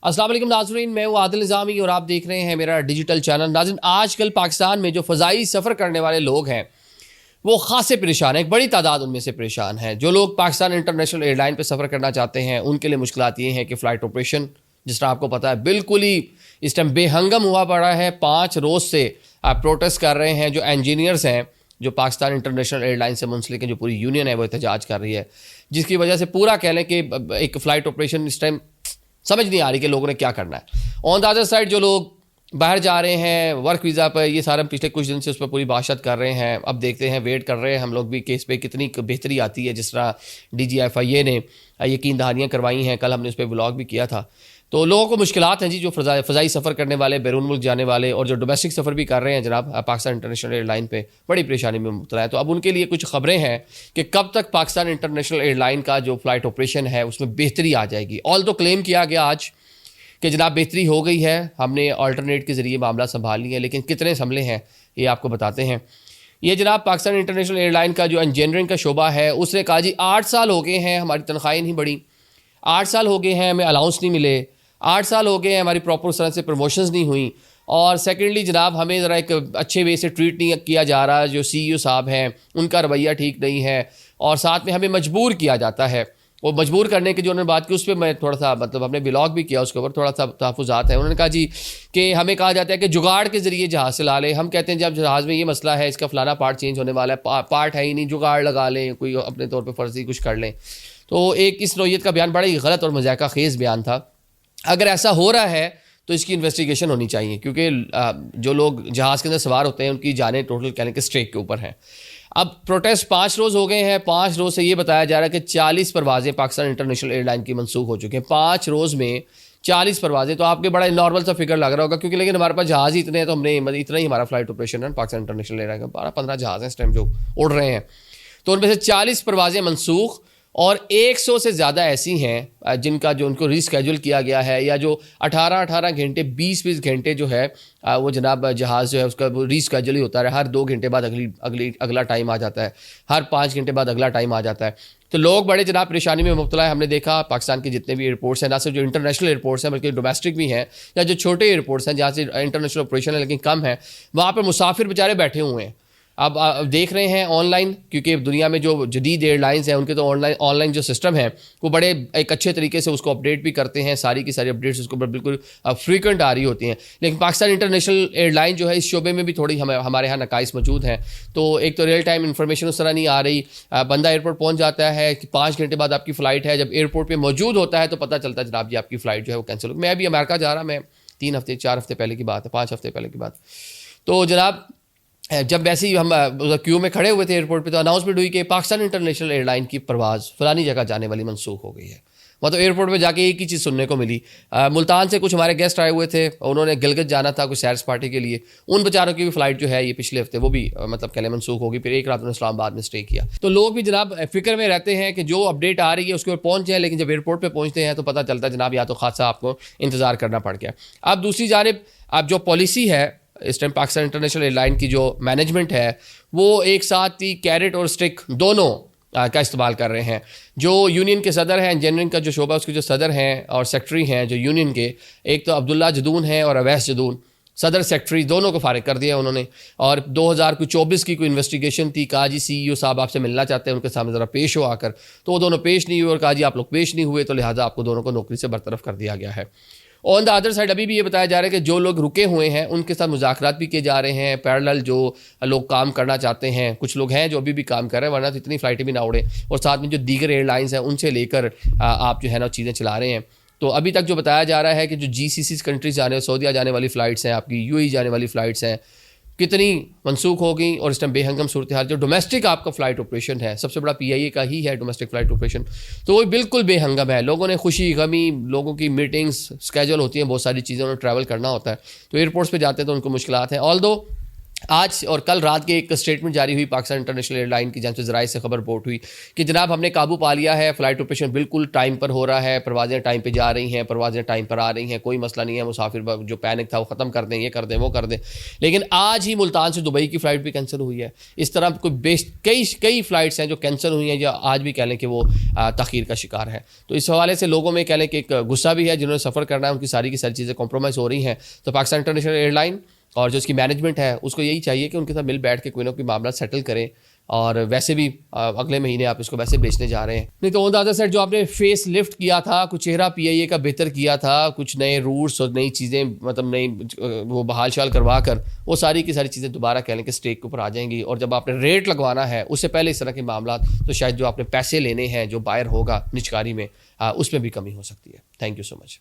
अस्सलाम वालेकुम नाज़रीन, मैं हूँ आदिल निज़ामी और आप देख रहे हैं मेरा डिजिटल चैनल। नाज़रीन, आजकल पाकिस्तान में जो फ़ज़ाई सफ़र करने वाले लोग हैं वो ख़ासे परेशान है। एक बड़ी तादाद उनमें से परेशान है। जो लोग पाकिस्तान इंटरनेशनल एयरलाइन पे सफ़र करना चाहते हैं उनके लिए मुश्किलात ये हैं कि फ़्लाइट ऑपरेशन, जिस तरह आपको पता है, बिल्कुल ही इस टाइम बेहंगम हुआ पड़ा है। 5 रोज़ से आप प्रोटेस्ट कर रहे हैं। जो इंजीनियर्स हैं, जो पाकिस्तान इंटरनेशनल एयरलाइन से मुंसलिक है, जो पूरी यूनियन है, वो एहतजाज कर रही है, जिसकी वजह से पूरा कह लें कि एक फ़्लाइट ऑपरेशन इस टाइम समझ नहीं आ रही कि लोगों ने क्या करना है। ऑन द अदर साइड जो लोग बाहर जा रहे हैं वर्क वीज़ा पर, ये सारा पिछले कुछ दिन से उस पर पूरी बातचीत कर रहे हैं। अब देखते हैं, वेट कर रहे हैं हम लोग भी कि इस पर कितनी बेहतरी आती है। जिस तरह DGFIA ने यकीन दहानियाँ करवाई हैं, कल हमने उस पर व्लॉग भी किया था। तो लोगों को मुश्किलात हैं जी, जो फ़ज़ाई सफ़र करने वाले, बैरून मुल्क जाने वाले और जो डोमेस्टिक सफ़र भी कर रहे हैं जनाब पाकिस्तान इंटरनेशनल एयरलाइन पे, बड़ी परेशानी में मुब्तला है। तो अब उनके लिए कुछ ख़बरें हैं कि कब तक पाकिस्तान इंटरनेशनल एयरलाइन का जो फ़्लाइट ऑपरेशन है उसमें बेहतरी आ जाएगी। ऑल तो क्लेम किया गया आज कि जनाब बेहतरी हो गई है, हमने अल्टरनेट के ज़रिए मामला संभाल लिया, लेकिन कितने संभले हैं ये आपको बताते हैं। ये जनाब पाकिस्तान इंटरनेशनल एयरलाइन का जो इंजीनियरिंग का शोबा है उसने कहा जी 8 साल हो गए हैं, हमारी तनख्वाहें नहीं बढ़ी, 8 साल हो गए हैं हमें अलाउंस नहीं मिले, 8 साल हो गए हैं हमारी प्रॉपर उस तरह से प्रमोशंस नहीं हुई, और सेकेंडली जनाब हमें ज़रा एक अच्छे वे से ट्रीट नहीं किया जा रहा। जो CEO साहब हैं उनका रवैया ठीक नहीं है, और साथ में हमें मजबूर किया जाता है। वो मजबूर करने की जो उन्होंने बात की उस पर मैं थोड़ा सा हमने व्लॉग भी किया, उसके ऊपर थोड़ा सा तहफ़्फ़ुज़ात है। उन्होंने कहा जी कि हमें कहा जाता है कि जुगाड़ के ज़रिए जहाज़ से ला लें। हम कहते हैं जब जहाज़ में ये मसला है, इसका फ़लाना पार्ट चेंज होने वाला है, पार्ट है ही नहीं, जुगाड़ लगा लें, कोई अपने तौर पर फ़र्जी कुछ कर लें। तो एक इस नौइयत का बयान बड़ा ही गलत और मज़ाक़ा ख़ेज़ बयान था। अगर ऐसा हो रहा है तो इसकी इन्वेस्टिगेशन होनी चाहिए, क्योंकि जो लोग जहाज़ के अंदर सवार होते हैं उनकी जानें टोटल कहने के स्ट्रेक के ऊपर हैं। अब प्रोटेस्ट 5 रोज़ हो गए हैं। 5 रोज़ से ये बताया जा रहा है कि 40 परवाज़ें पाकिस्तान इंटरनेशनल एयरलाइन की मनसूख हो चुकी हैं। 5 रोज़ में 40 परवाज़ें, तो आपके बड़ा नॉर्मल सा फिगर लग रहा होगा, क्योंकि लेकिन हमारे पास जहाज़ ही इतने हैं, तो हमने इतना ही हमारा फ्लाइट ऑपरेशन है पाकिस्तान इंटरनेशनल एयरलाइन का। 12-15 जहाज़ हैं इस टाइम जो उड़ रहे हैं, तो उनमें से 40 परवाज़ें मनसूख और 100 से ज़्यादा ऐसी हैं जिनका जो उनको रीस्केड्यूल किया गया है, या जो 18-18 घंटे 20-20 घंटे जो है वो जनाब जहाज़ जो है उसका रीस्केड्यूल ही होता है। हर 2 घंटे बाद अगला टाइम आ जाता है, हर 5 घंटे बाद अगला टाइम आ जाता है। तो लोग बड़े जनाब परेशानी में मुब्तला है। हमने देखा पाकिस्तान के जितने भी एयरपोर्ट्स हैं, ना सिर्फ जो इंटरनेशनल एयरपोर्ट्स हैं बल्कि डोमेस्टिक भी हैं, या जो छोटे एयरपोर्ट्स हैं जहाँ से इंटरनेशनल ऑपरेशन है लेकिन कम है, वहाँ पर मुसाफिर बेचारे बैठे हुए हैं। अब देख रहे हैं ऑनलाइन, क्योंकि दुनिया में जो जदीद एयरलाइंस हैं उनके तो ऑनलाइन जो सिस्टम है वो बड़े एक अच्छे तरीके से उसको अपडेट भी करते हैं। सारी की सारी अपडेट्स उसको बिल्कुल फ्रीक्वेंट आ रही होती हैं। लेकिन पाकिस्तान इंटरनेशनल एयरलाइन जो है इस शोबे में भी थोड़ी हमारे यहाँ नकाइस मौजूद हैं। तो एक तो रियल टाइम इन्फॉर्मेशन उस तरह नहीं आ रही। बंदा एयरपोर्ट पहुँच जाता है कि 5 घंटे बाद आपकी फ़्लाइट है, जब एयरपोर्ट पर मौजूद होता है तो पता चलता है जनाब जी आपकी फ़्लाइट जो है वो कैंसिल हो। मैं अभी अमेरिका जा रहा, मैं 3 हफ्ते 4 हफ्ते पहले की बात है, 5 हफ्ते पहले की बात। तो जनाब जब वैसे ही हम क्यू में खड़े हुए थे एयरपोर्ट पे, तो अनाउंसमेंट हुई कि पाकिस्तान इंटरनेशनल एयरलाइन की परवाज़ फ़लानी जगह जाने वाली मनसूख हो गई है। मतलब एयरपोर्ट पे जाके एक ही चीज़ सुनने को मिली। मुल्तान से कुछ हमारे गेस्ट आए हुए थे, उन्होंने गिलगित जाना था कुछ सैर पार्टी के लिए। उन बेचारों की भी फ़्लाइट जो है ये पिछले हफ्ते वो भी मतलब कहले मनसूख होगी। फिर एक रात उन्होंने इस्लामाबाद में स्टे किया। तो लोग भी जनाब फ़िक्र में रहते हैं कि जो अपडेट आ रही है उसके ऊपर पहुँच जाए, लेकिन जब एयरपोर्ट पर पहुँचते हैं तो पता चलता है जनाब या तो खासा आपको इंतज़ार करना पड़ गया। अब दूसरी जानिब अब जो पॉलिसी है इस टाइम पाकिस्तान इंटरनेशनल एयरलाइन की जो मैनेजमेंट है वो एक साथ ही कैरेट और स्टिक दोनों का इस्तेमाल कर रहे हैं। जो यूनियन के सदर हैं, इंजीनियरिंग का जो शोबा उसके जो सदर हैं और सेक्रेटरी हैं जो यूनियन के, एक तो अब्दुल्ला जदून हैं और अवैस जदून, सदर सेक्रेटरी, दोनों को फारिग कर दिया उन्होंने। और 2024 की कोई इन्वेस्टिगेशन थी, कहा जी CEO साहब आपसे मिलना चाहते हैं, उनके सामने ज़रा पेश हो आकर। तो वो दोनों पेश नहीं हुए और कहा जी आप लोग पेश नहीं हुए तो लिहाजा आपको दोनों को नौकरी से बरतरफ कर दिया गया है। ऑन द अदर साइड अभी भी ये बताया जा रहा है कि जो लोग रुके हुए हैं उनके साथ मुज़ाकरात भी किए जा रहे हैं। पैरेलल जो लोग काम करना चाहते हैं, कुछ लोग हैं जो अभी भी काम कर रहे हैं, वरना तो इतनी फ़्लाइटें भी ना उड़े। और साथ में जो दीगर एयरलाइंस हैं उनसे लेकर आप जो है ना चीज़ें चला रहे हैं। तो अभी तक जो बताया जा रहा है कि जो GCC कंट्रीज़ जाने, सऊदीया जाने वाली फ़्लाइट्स हैं, आपकी UAE जाने वाली फ़्लाइट्स हैं, कितनी मनसूख हो गई। और इस टाइम बेहंगम सूरत हाल, जो डोमेस्टिक आपका फ़्लाइट ऑपरेशन है, सबसे बड़ा PIA का ही है डोमेस्टिक फ़्लाइट ऑपरेशन, तो वो बिल्कुल बेहंगम है। लोगों ने खुशी गमी, लोगों की मीटिंग्स स्केजूल होती हैं, बहुत सारी चीज़ें उन्हें ट्रैवल करना होता है, तो एयरपोर्ट्स पे जाते हैं तो उनको मुश्किलात हैं। ऑल्दो आज और कल रात के एक स्टेटमेंट जारी हुई पाकिस्तान इंटरनेशनल एयरलाइन की, जहाँ से ज़राए से खबर रिपोर्ट हुई कि जनाब हमने काबू पा लिया है, फ़्लाइट ऑपरेशन बिल्कुल टाइम पर हो रहा है, परवाज़ें टाइम पे जा रही हैं, परवाज़ें टाइम पर आ रही हैं, कोई मसला नहीं है, मुसाफिर जो पैनिक था वो ख़त्म कर दें, ये कर दें, वो कर दें। लेकिन आज ही मुल्तान से दुबई की फ़्लाइट भी कैंसिल हुई है। इस तरह कोई कई फ़्लाइट्स हैं जो कैंसिल हुई हैं, या आज भी कह लें कि वो तख़ीर का शिकार है। तो इस हवाले से लोगों में कह लें कि एक गुस्सा भी है, जिन्होंने सफ़र करना है उनकी सारी की सारी चीज़ें कॉम्प्रोमाइज़ हो रही हैं। तो पाकिस्तान इंटरनेशनल एयरलाइन और जो उसकी मैनेजमेंट है उसको यही चाहिए कि उनके साथ मिल बैठ के कोई ना कोई मामला सेटल करें। और वैसे भी अगले महीने आप इसको वैसे बेचने जा रहे हैं। नहीं तो दादा सेट जो आपने फेस लिफ्ट किया था, कुछ चेहरा PIA का बेहतर किया था, कुछ नए रूट्स और नई चीज़ें मतलब नई वो बहाल शाल करवा कर वो सारी की सारी चीज़ें दोबारा कह लें कि स्टेक के ऊपर आ जाएंगी। और जब आपने रेट लगवाना है उससे पहले इस तरह के मामला, तो शायद जो आपने पैसे लेने हैं जो बायर होगा निचकारी में, उसमें भी कमी हो सकती है। Thank you so much.